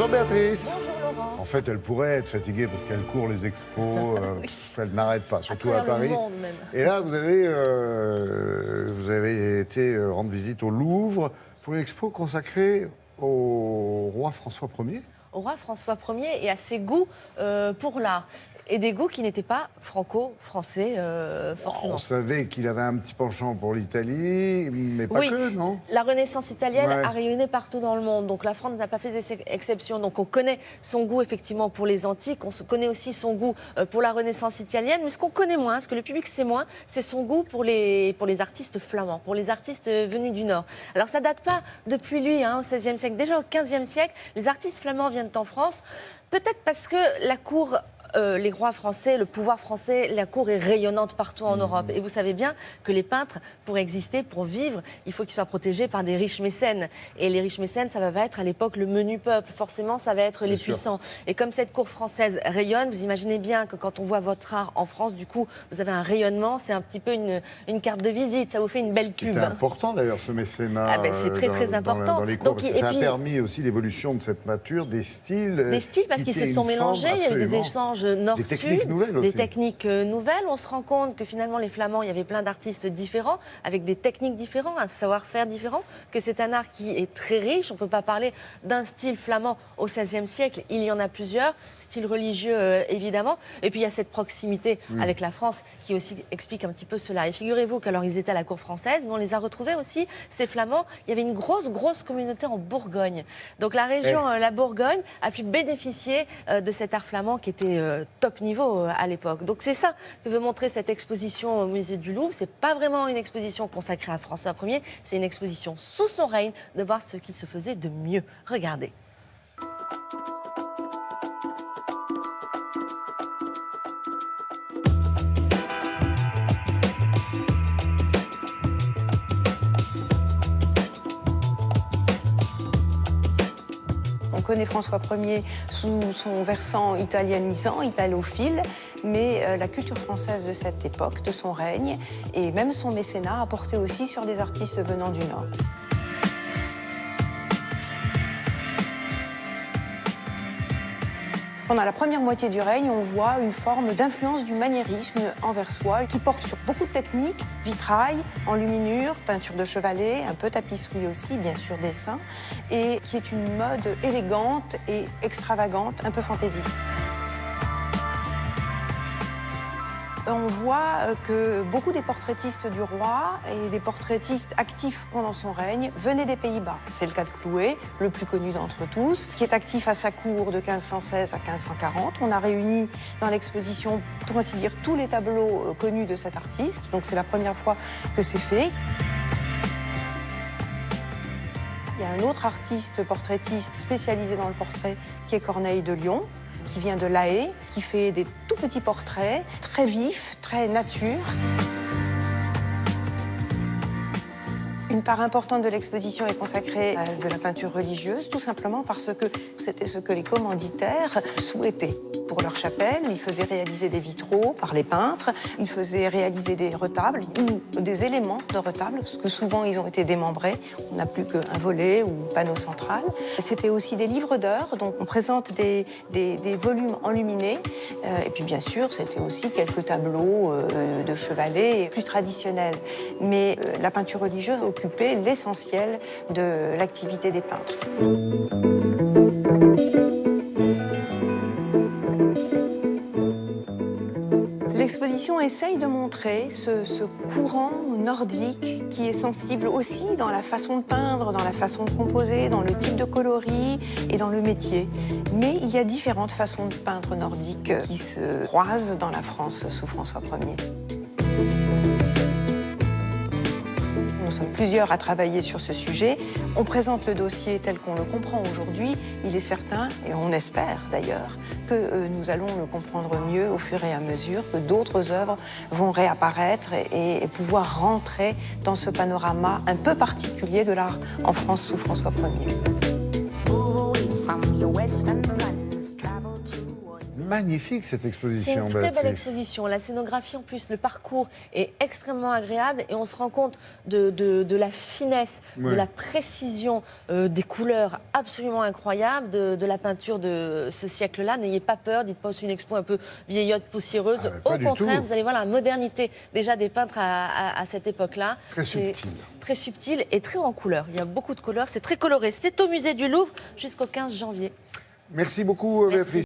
Bonjour Béatrice. Bonjour Laurent. En fait, elle pourrait être fatiguée parce qu'elle court les expos, elle n'arrête pas, surtout à Paris. Le monde même. Et là, vous avez été rendre visite au Louvre pour une expo consacrée au roi François Ier. Au roi François Ier et à ses goûts pour l'art. Et des goûts qui n'étaient pas franco-français, forcément. On savait qu'il avait un petit penchant pour l'Italie, mais pas que, non? La Renaissance italienne Ouais. a rayonné partout dans le monde. Donc la France n'a pas fait exception. Donc on connaît son goût effectivement pour les antiques. On connaît aussi son goût pour la Renaissance italienne. Mais ce qu'on connaît moins, ce que le public sait moins, c'est son goût pour les artistes flamands, pour les artistes venus du Nord. Alors ça date pas depuis lui, au XVIe siècle. Déjà au XVe siècle, les artistes flamands viennent en France. Peut-être parce que la cour... les rois français, le pouvoir français, la cour est rayonnante partout en Europe. Et vous savez bien que les peintres, pour exister, pour vivre, il faut qu'ils soient protégés par des riches mécènes. Et les riches mécènes, ça va pas être à l'époque le menu peuple. Forcément, ça va être les puissants. Et comme cette cour française rayonne, vous imaginez bien que quand on voit votre art en France, du coup, vous avez un rayonnement. C'est un petit peu une carte de visite. Ça vous fait une belle pub. C'est important d'ailleurs, ce mécénat. C'est très, très important. Dans les cours, parce que ça a permis aussi l'évolution de cette nature, des styles. Des styles, parce qu'ils se sont mélangés. Il y a eu des échanges nord-sud, des techniques nouvelles aussi. Des techniques nouvelles. On se rend compte que finalement, les Flamands, il y avait plein d'artistes différents, avec des techniques différentes, un savoir-faire différent, que c'est un art qui est très riche. On ne peut pas parler d'un style flamand au XVIe siècle. Il y en a plusieurs, style religieux évidemment. Et puis il y a cette proximité avec la France qui aussi explique un petit peu cela. Et figurez-vous qu'alors ils étaient à la cour française, mais on les a retrouvés aussi, ces Flamands. Il y avait une grosse communauté en Bourgogne. Donc la région, la Bourgogne, a pu bénéficier de cet art flamand qui était top niveau à l'époque. Donc c'est ça que veut montrer cette exposition au musée du Louvre. C'est pas vraiment une exposition consacrée à François Ier, c'est une exposition sous son règne, de voir ce qu'il se faisait de mieux. Regardez. On connaît François Ier sous son versant italianisant, italophile, mais la culture française de cette époque, de son règne, et même son mécénat a porté aussi sur des artistes venant du Nord. Pendant la première moitié du règne, on voit une forme d'influence du maniérisme anversois qui porte sur beaucoup de techniques, vitrail, enluminure, peinture de chevalet, un peu tapisserie aussi, bien sûr dessin, et qui est une mode élégante et extravagante, un peu fantaisiste. On voit que beaucoup des portraitistes du roi et des portraitistes actifs pendant son règne venaient des Pays-Bas. C'est le cas de Chloé, le plus connu d'entre tous, qui est actif à sa cour de 1516 à 1540. On a réuni dans l'exposition, pour ainsi dire, tous les tableaux connus de cet artiste. Donc c'est la première fois que c'est fait. Il y a un autre artiste portraitiste spécialisé dans le portrait qui est Corneille de Lyon, qui vient de La Haye, qui fait des tout petits portraits, très vifs, très nature. Une part importante de l'exposition est consacrée à de la peinture religieuse, tout simplement parce que c'était ce que les commanditaires souhaitaient. Pour leur chapelle, ils faisaient réaliser des vitraux par les peintres, ils faisaient réaliser des retables ou des éléments de retables, parce que souvent ils ont été démembrés, on n'a plus qu'un volet ou un panneau central. C'était aussi des livres d'heures, donc on présente des volumes enluminés, et puis bien sûr c'était aussi quelques tableaux de chevalet plus traditionnels. Mais la peinture religieuse occupait l'essentiel de l'activité des peintres. L'exposition essaye de montrer ce courant nordique qui est sensible aussi dans la façon de peindre, dans la façon de composer, dans le type de coloris et dans le métier. Mais il y a différentes façons de peindre nordiques qui se croisent dans la France sous François Ier. Nous sommes plusieurs à travailler sur ce sujet. On présente le dossier tel qu'on le comprend aujourd'hui. Il est certain, et on espère d'ailleurs, que nous allons le comprendre mieux au fur et à mesure, que d'autres œuvres vont réapparaître et pouvoir rentrer dans ce panorama un peu particulier de l'art en France sous François Ier. magnifique cette C'est exposition. une très belle Béatrice. exposition. La scénographie, en plus, le parcours est extrêmement agréable et on se rend compte de la finesse, Ouais. de la précision, des couleurs absolument incroyables de la peinture de ce siècle-là. N'ayez pas peur, dites pas c'est une expo un peu vieillotte, poussiéreuse. Ah, pas Au du contraire, tout. vous allez voir la modernité déjà des peintres à cette époque-là. Très C'est subtil. Très subtil et très en couleur. Il y a beaucoup de couleurs, c'est très coloré. C'est au musée du Louvre jusqu'au 15 janvier. Merci beaucoup, Merci. Béatrice.